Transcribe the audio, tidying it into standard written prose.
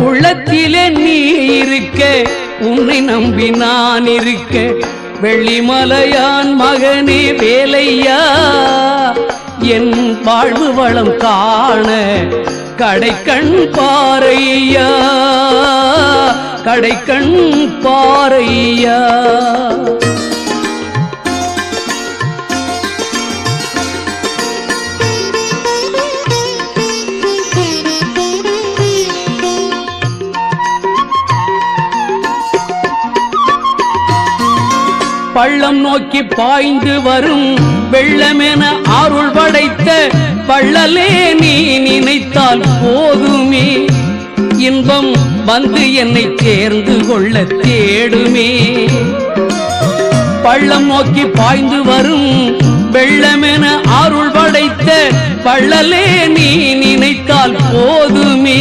உள்ளத்திலே நீ இருக்க, உன்னை நம்பி நான் இருக்க, வெள்ளிமலையான் மகனே வேலையா, என் வாழ்வு வளம் காண கடைக்கண் பாரையா, கடைக்கண் பாரையா. பள்ளம் நோக்கி பாய்ந்து வரும் வெள்ளமென அருள் படைத்த பள்ளலே நீ நினைத்தால் போதுமே, இன்பம் வந்து என்னை சேர்ந்து கொள்ள தேடுமே. பள்ளம் நோக்கி பாய்ந்து வரும் வெள்ளமென அருள் படைத்த பள்ளலே நீ நினைத்தால் போதுமே,